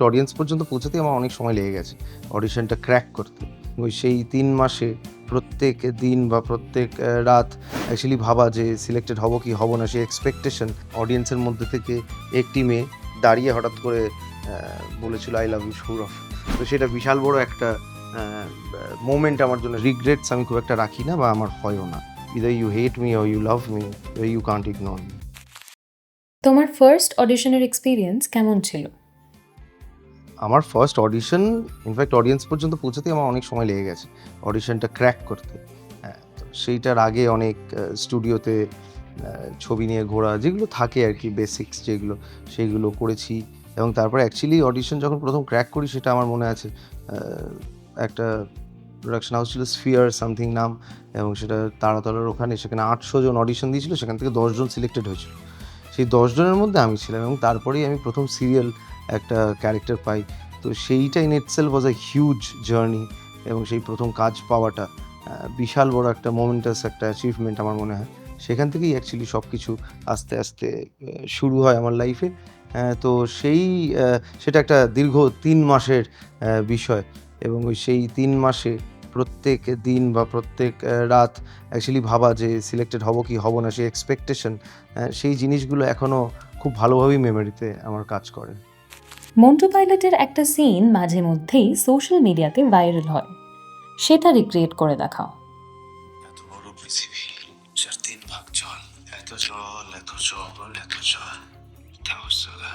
Audience পর্যন্ত পৌঁছাতেই আমার অনেক সময় লেগে গেছে অডিশনটা ক্র্যাক করতে। ওই সেই ৩ মাসে প্রত্যেক দিন বা প্রত্যেক রাত অ্যাকচুয়ালি ভাবা যে সিলেক্টেড হব কি হব না, সেই এক্সপেকটেশন। অডিয়েন্সের মধ্যে থেকে একটি মেয়ে দাঁড়িয়ে হঠাৎ করে বলেছিল আই লাভ ইউ সৌরভ। তো সেটা বিশাল বড় একটা মোমেন্ট আমার জন্য। রিগ্রেটস আমি খুব একটা রাখি না বা আমার হয়ও না। Either you hate me or you love me, you can't ignore me. তোমার ফার্স্ট অডিশনের এক্সপিরিয়েন্স কেমন ছিল? আমার ফার্স্ট অডিশন ইনফ্যাক্ট অডিয়েন্স পর্যন্ত পৌঁছাতেই আমার অনেক সময় লেগে গেছে অডিশনটা ক্র্যাক করতে। হ্যাঁ, তো সেইটার আগে অনেক স্টুডিওতে ছবি নিয়ে ঘোরা যেগুলো থাকে আর কি, বেসিক্স যেগুলো সেইগুলো করেছি। এবং তারপরে অ্যাকচুয়ালি অডিশন যখন প্রথম ক্র্যাক করি সেটা আমার মনে আছে, একটা প্রোডাকশন হাউস ছিল স্ফিয়ার সামথিং নাম, এবং সেটা তারাতলার ওখানে। সেখানে 800 জন অডিশন দিয়েছিল, সেখান থেকে 10 জন সিলেক্টেড হয়েছিল। সেই 10 জনের মধ্যে আমি ছিলাম এবং তারপরেই আমি প্রথম সিরিয়াল একটা ক্যারেক্টার পাই। তো সেইটা in itself was a huge journey, এবং সেই প্রথম কাজ পাওয়াটা বিশাল বড় একটা মোমেন্টাস একটা অ্যাচিভমেন্ট আমার মনে হয়। সেখান থেকেই অ্যাকচুয়ালি সব কিছু আস্তে আস্তে শুরু হয় আমার লাইফে। তো সেই সেটা একটা দীর্ঘ ৩ মাসের বিষয়, এবং ওই সেই ৩ মাসে প্রত্যেক দিন বা প্রত্যেক রাত অ্যাকচুয়ালি ভাবা যে সিলেক্টেড হব কি হব না, সেই এক্সপেকটেশন, সেই জিনিসগুলো এখনও খুব ভালোভাবেই মেমোরিতে আমার কাজ করে। মন্টু পাইলটের একটা সিন মাঝে মধ্যেই সোশ্যাল মিডিয়াতে ভাইরাল হয়, সেটা রিক্রিয়েট করে দেখাও। এত বড় পৃথিবী, যার 3 ভাগ জল, এত জল এত জল এত জল, তাওসালা।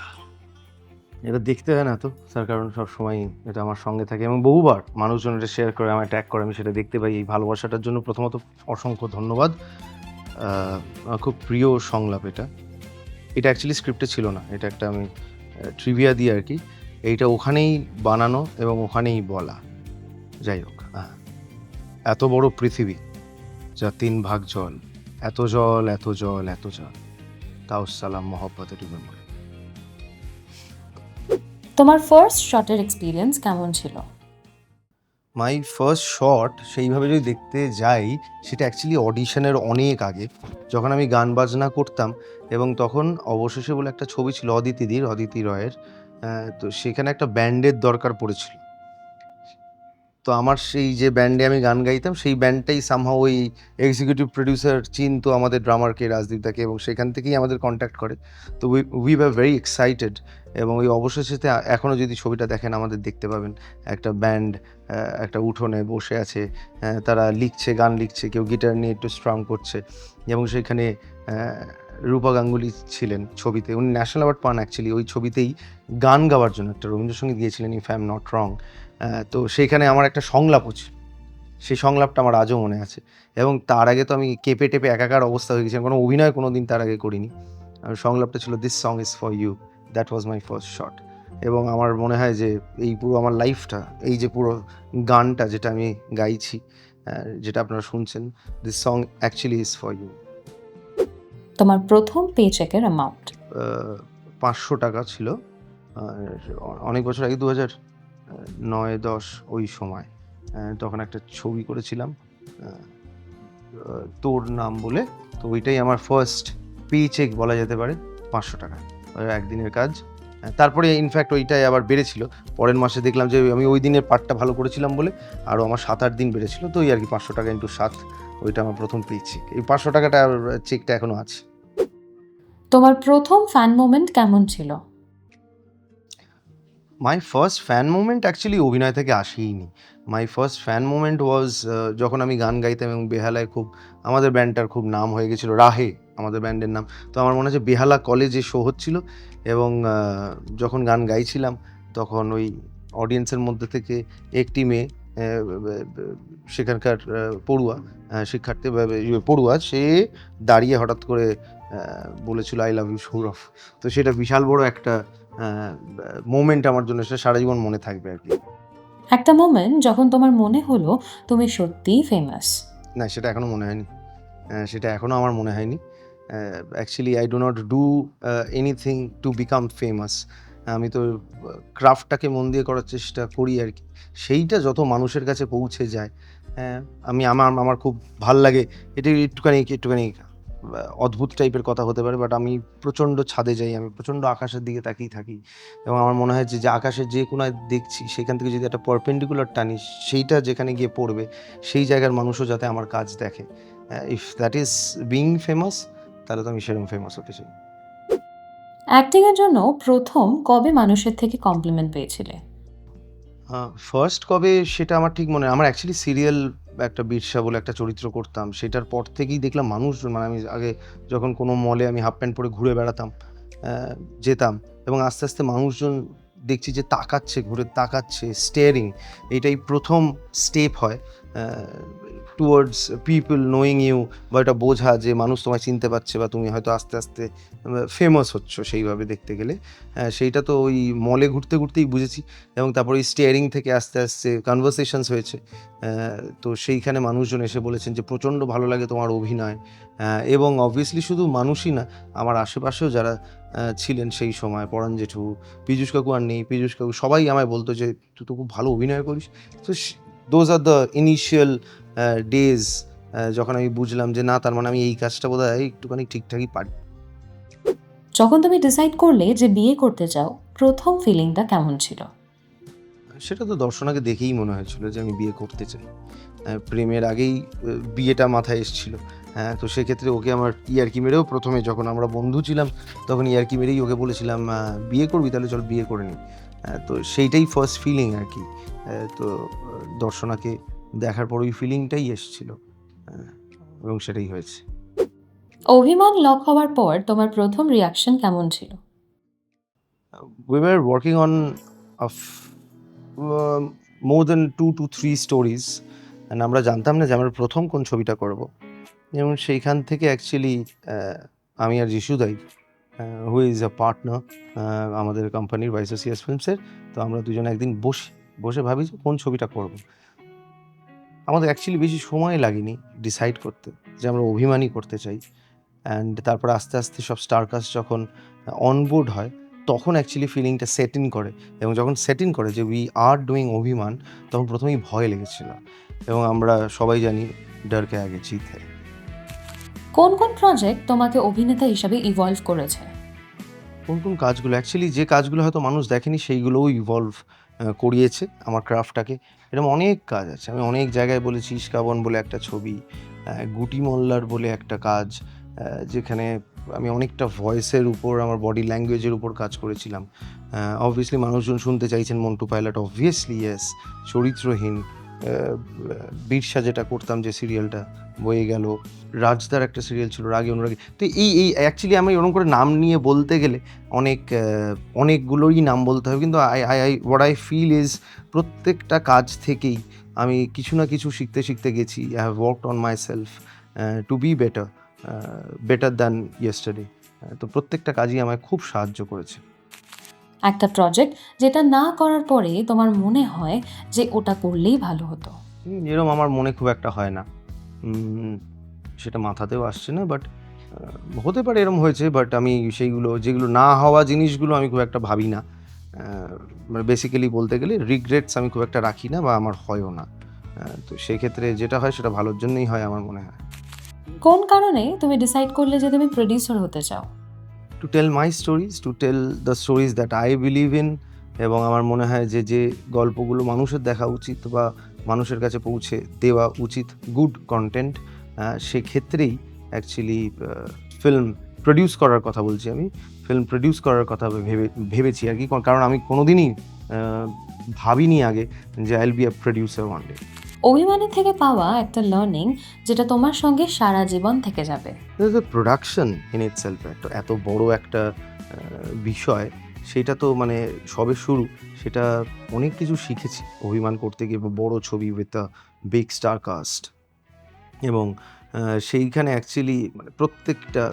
এটা দেখতে হয় না তো তার কারণ সবসময় এটা আমার সঙ্গে থাকে এবং বহুবার মানুষজন এটা শেয়ার করে, আমায় ট্যাগ করে, আমি সেটা দেখতে পাই। এই ভালোবাসাটার জন্য প্রথমত অসংখ্য ধন্যবাদ। আমার খুব প্রিয় সংলাপ এটা। এটা অ্যাকচুয়ালি স্ক্রিপ্টে ছিল না, এটা একটা আমি ট্রিভিয়া দিয়ে আর কি এইটা ওখানেই বানানো এবং ওখানেই বলা। যাই হোক, এত বড় পৃথিবী, যা 3 ভাগ জল, এত জল এত জল এত জল, তাওসালাম মহব্বতে ডুবে মরে। তোমার ফার্স্ট শটের এক্সপিরিয়েন্স কেমন ছিল? মাই ফার্স্ট শট সেইভাবে যদি দেখতে যাই, সেটা অ্যাকচুয়ালি অডিশনের অনেক আগে, যখন আমি গান বাজনা করতাম। এবং তখন অবশেষে বলে একটা ছবি ছিল অদিতি রয়ের। তো সেখানে একটা ব্যান্ডের দরকার পড়েছিল। তো আমার সেই যে ব্যান্ডে আমি গান গাইতাম, সেই ব্যান্ডটাই সামহাউ ওই এক্সিকিউটিভ প্রোডিউসার চিনতো আমাদের ড্রামারকে, রাজদীপদাকে, এবং সেখান থেকেই আমাদের কন্ট্যাক্ট করে। তো উই ওয়ার ভেরি এক্সাইটেড, এবং ওই অবশেষেতে এখনও যদি ছবিটা দেখেন আমাদের দেখতে পাবেন একটা ব্যান্ড একটা উঠোনে বসে আছে, তারা লিখছে, গান লিখছে, কেউ গিটার নিয়ে একটু স্ট্রাম করছে। এবং সেখানে রূপা গাঙ্গুলি ছিলেন ছবিতে, উনি ন্যাশনাল অ্যাওয়ার্ড পান অ্যাকচুয়ালি ওই ছবিতেই গান গাওয়ার জন্য, একটা রবীন্দ্রসঙ্গীত গিয়েছিলেন if I am not wrong. তো সেইখানে আমার একটা সংলাপও ছিল, সেই সংলাপটা আমার আজও মনে আছে। এবং তার আগে তো আমি কেঁপে টেপে একাকার অবস্থা হয়ে গেছি, আমি কোনো অভিনয় কোনো দিন তার আগে করিনি। আর সংলাপটা ছিল this song is for you, that was my first shot. এবং আমার মনে হয় যে এই পুরো আমার লাইফটা, এই যে পুরো গানটা যেটা আমি গাইছি, যেটা আপনারা শুনছেন, this song actually is for you. তোমার প্রথম পে চেকের অ্যামাউন্ট? 500 টাকা ছিল। অনেক বছর আগে 2009-10 ওই সময়। তখন একটা ছবি করেছিলাম তোর নাম বলে। তো ওইটাই আমার ফার্স্ট পে চেক বলা যেতে পারে, 500 টাকা, একদিনের কাজ। তারপরে ইনফ্যাক্ট ওইটাই আবার বেড়েছিল, পরের মাসে দেখলাম যে আমি ওই দিনের পার্টটা ভালো করেছিলাম বলে আরও আমার 7-8 দিন বেড়েছিল। তো ওই আর কি 500 টাকা ইন্টু 7, ওইটা আমার প্রথম পে চেক। এই 500 টাকাটা চেকটা এখনও আছে। তোমার প্রথম ফ্যান মোমেন্ট কেমন ছিল? My first fan moment actually অভিনয় থেকে আসেইনি। মাই ফার্স্ট ফ্যান মোমেন্ট ওয়াজ যখন আমি গান গাইতাম এবং বেহালায় খুব, আমাদের ব্যান্ডটার খুব নাম হয়ে গেছিলো, রাহে আমাদের ব্যান্ডের নাম। তো আমার মনে আছে বেহালা কলেজে শো হচ্ছিল, এবং যখন গান গাইছিলাম তখন ওই অডিয়েন্সের মধ্যে থেকে একটি মেয়ে, সেখানকার পড়ুয়া, শিক্ষার্থী পড়ুয়া, সে দাঁড়িয়ে হঠাৎ করে বলেছিল আই লাভ ইউ সৌরভ। তো সেটা বিশাল বড় একটা মোমেন্ট আমার জন্য, সেটা সারা জীবন মনে থাকবে আর কি। একটা মোমেন্ট যখন তোমার মনে হলো তুমি সত্যিই ফেমাস? না, সেটা এখনও মনে হয়নি। সেটা এখনও আমার মনে হয়নি। Actually I do not do anything to become famous. আমি তো ক্রাফটটাকে মন দিয়ে করার চেষ্টা করি আর কি। সেইটা যত মানুষের কাছে পৌঁছে যায়, আমি আমার আমার খুব ভাল লাগে। এটা একটুখানি অদ্ভুত টাইপের কথা হতে পারে, বাট আমি প্রচণ্ড ছাদে যাই, আমি প্রচণ্ড আকাশের দিকে তাকিয়ে থাকি এবং আমার মনে হয় যে আকাশের যে কোনায় দেখছি সেখান থেকে যদি একটা পারপেন্ডিকুলার টানি, সেইটা যেখানে গিয়ে পড়বে সেই জায়গার মানুষও যাতে আমার কাজ দেখে। If that is being famous, তাহলে তো আমি সেরকম ফেমাস হতে চাই। অ্যাক্টিংয়ের জন্য প্রথম কবে মানুষের থেকে কমপ্লিমেন্ট পেয়েছিলে? ফার্স্ট কবে সেটা আমার ঠিক মনে নেই। আমার অ্যাকচুয়ালি সিরিয়াল একটা বিরসা বলে একটা চরিত্র করতাম। সেটার পর থেকেই দেখলাম মানুষজন, মানে আমি আগে যখন কোনো মলে আমি হাফ প্যান্ট পরে ঘুরে বেড়াতাম, যেতাম এবং আস্তে, আস্তে মানুষজন দেখছি যে তাকাচ্ছে, ঘুরে তাকাচ্ছে, স্টেয়ারিং। এটাই প্রথম স্টেপ হয় টুয়ার্ডস পিপল নোয়িং ইউ, বা এটা বোঝা যে মানুষ তোমায় চিনতে পারছে বা তুমি হয়তো আস্তে, আস্তে ফেমাস হচ্ছ সেইভাবে দেখতে গেলে। সেইটা তো ওই মলে ঘুরতে, ঘুরতেই বুঝেছি এবং তারপরে ওই স্টিয়ারিং থেকে আস্তে, আস্তে কনভারসেশনস হয়েছে। তো সেইখানে মানুষজন এসে বলেছেন যে প্রচণ্ড ভালো লাগে তোমার অভিনয়। এবং অবভিয়াসলি শুধু মানুষই না, আমার আশেপাশেও যারা ছিলেন সেই সময়, পরাণ জেঠু, পীযূষ কাকু আর নেই, পীযূষ কাকু সবাই আমায় বলতো যে তুই তো খুব ভালো অভিনয় করিস। তো those are the initial days যখন আমি বুঝলাম যে না, তার মানে আমি এই কাজটা বোধহয় একটুখানি ঠিকঠাকই পারি। যখন তুমি ডিসাইড করলে যে বিয়ে করতে চাও, প্রথম ফিলিংটা কেমন ছিল? সেটা তো দর্শনাকে দেখেই মনে হয়েছিল যে আমি বিয়ে করতে চাই। প্রেমের আগেই বিয়েটা মাথায় এসেছিল। তো সেক্ষেত্রে ওকে আমার ইয়ার্কি মেরেও প্রথমে যখন আমরা বন্ধু ছিলাম তখন ইয়ার্কি মেরেই ওকে বলেছিলাম, বিয়ে করবি তাহলে চল বিয়ে করে নিই। তো সেইটাই ফার্স্ট ফিলিং আর কি। তো দর্শনাকে দেখার পর ওই ফিলিংটাই এসেছিল এবং সেটাই হয়েছে। অভিমান লক হওয়ার পর তোমার প্রথম রিয়াকশন কেমন ছিল? We were working on more than 2 to 3 stories, and আমরা জানতাম না যে আমরা প্রথম কোন ছবিটা করব এবং সেইখান থেকে অ্যাকচুয়ালি আমি আর যিশুদাই, হু ইজ আ পার্টনার আমাদের কোম্পানির ভাইসোসিয়াস ফিল্মসের, তো আমরা দুজনে একদিন বসে ভাবি যে কোন ছবিটা করব। আমাদের অ্যাকচুয়ালি বেশি সময় লাগেনি ডিসাইড করতে যে আমরা অভিমানী করতে চাই। অ্যান্ড তারপর আস্তে, আস্তে সব স্টার কাস্ট যখন অনবোর্ড হয় তখন অ্যাকচুয়ালি ফিলিংটা সেট ইন করে এবং যখন সেট ইন করে যে উই আর ডুইং অভিমান, তখন প্রথমেই ভয় লেগেছিল এবং আমরা সবাই জানি ডর কে আগে জিত হ্যায়। কোন কোন প্রজেক্ট তোমাকে অভিনেতা হিসাবে ইভলভ করেছে? কোন কাজগুলো অ্যাকচুয়ালি যে কাজগুলো হয়তো মানুষ দেখেনি সেইগুলোও ইভলভ করিয়েছে আমার ক্রাফটটাকে। এরকম অনেক কাজ আছে, আমি অনেক জায়গায় বলেছি। ইস্কাবন বলে একটা ছবি, গুটি মল্লার বলে একটা কাজ, যেখানে আমি অনেকটা ভয়েসের উপর, আমার বডি ল্যাঙ্গুয়েজের উপর কাজ করেছিলাম। অবভিয়াসলি মানুষজন শুনতে চাইছেন মন্টু পাইলট, অবভিয়াসলি ইয়েস। চরিত্রহীন, বিরসা যেটা করতাম যে সিরিয়ালটা বয়ে গেল, রাজদার একটা সিরিয়াল ছিল রাগে অনুরাগে। তো এই অ্যাকচুয়ালি আমি ওরকম করে নাম নিয়ে বলতে গেলে অনেকগুলোই নাম বলতে হবে, কিন্তু হোয়াট আই ফিল ইজ প্রত্যেকটা কাজ থেকেই আমি কিছু না কিছু শিখতে গেছি। I have worked on my self to be better than yesterday. তো প্রত্যেকটা কাজই আমায় খুব সাহায্য করেছে। একটা প্রজেক্ট যেটা না করার পরে তোমার মনে হয় যে ওটা করলেই ভালো হতো? এরম আমার মনে খুব একটা হয় না। সেটা মাথাতেও আসছে না, বাট হতে পারে এরম হয়েছে, বাট আমি সেইগুলো, যেগুলো না হওয়া জিনিসগুলো আমি খুব একটা ভাবি না। মানে বেসিক্যালি বলতে গেলে রিগ্রেটস আমি খুব একটা রাখি না বা আমার হয়ও না। তো সেক্ষেত্রে যেটা হয় সেটা ভালোর জন্যই হয় আমার মনে হয়। কোন কারণে তুমি ডিসাইড করলে যে তুমি প্রডিউসার হতে চাও? To tell my stories, to tell the stories that I believe in, এবং আমার মনে হয় যে গল্পগুলো মানুষের দেখা উচিত বা মানুষের কাছে পৌঁছে দেওয়া উচিত গুড কন্টেন্ট, সেক্ষেত্রেই অ্যাকচুয়ালি ফিল্ম প্রডিউস করার কথা বলছি আমি। ফিল্ম প্রডিউস করার কথা ভেবেছি আর কি, কারণ আমি কোনোদিনই ভাবিনি আগে যে I will be a producer one day. অভিমানী থেকে পাওয়া একটা লার্নিং যেটা তোমার সঙ্গে সারা জীবন থেকে যাবে? প্রোডাকশন ইন ইটসেলফ এত বড় একটা বিষয়, সেটা তো মানে সবে শুরু। সেটা অনেক কিছু শিখেছি অভিমান করতে গিয়ে, বড় ছবি with a big star caste, এবং সেইখানে অ্যাকচুয়ালি মানে প্রত্যেকটা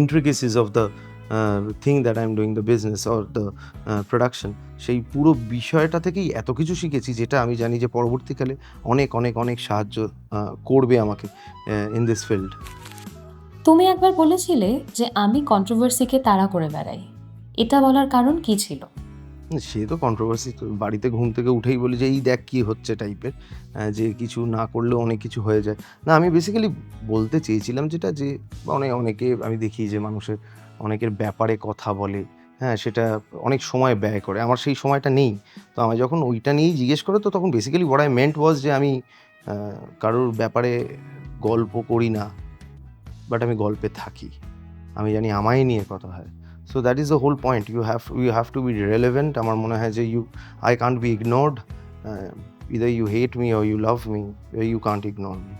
intricacies of the thing that I'm doing, the business or the production, সেই পুরো বিষয়টা থেকেই এত কিছু শিখেছি যেটা আমি জানি যে পরবর্তীকালে অনেক সাহায্য করবে আমাকে ইন দিস ফিল্ড। তুমি একবার বলেছিলে যে আমি কন্ট্রোভার্সিকে তাড়া করে বেড়াই। এটা বলার কারণ কি ছিল? সে তো কন্ট্রোভার্সি, তো বাড়িতে ঘুম থেকে উঠেই বলি যে এই দেখ কী হচ্ছে টাইপের, যে কিছু না করলেও অনেক কিছু হয়ে যায়। না, আমি বেসিক্যালি বলতে চেয়েছিলাম যেটা, যে অনেকে আমি দেখি যে অনেকের ব্যাপারে কথা বলে, হ্যাঁ? সেটা অনেক সময় ব্যয় করে। আমার সেই সময়টা নেই। তো আমায় যখন ওইটা নিয়েই জিজ্ঞেস করে, তো তখন বেসিক্যালি হোয়াট আই মেন্ট ওয়াজ যে আমি আ কারোর ব্যাপারে গল্প করি না, বাট আমি গল্পে থাকি। আমি জানি আমায় নিয়ে কথা হয়। So that is the whole point. You have to be relevant. আমার মনে হয় যে I can't be ignored. Either you hate me or you love me, you can't ignore me.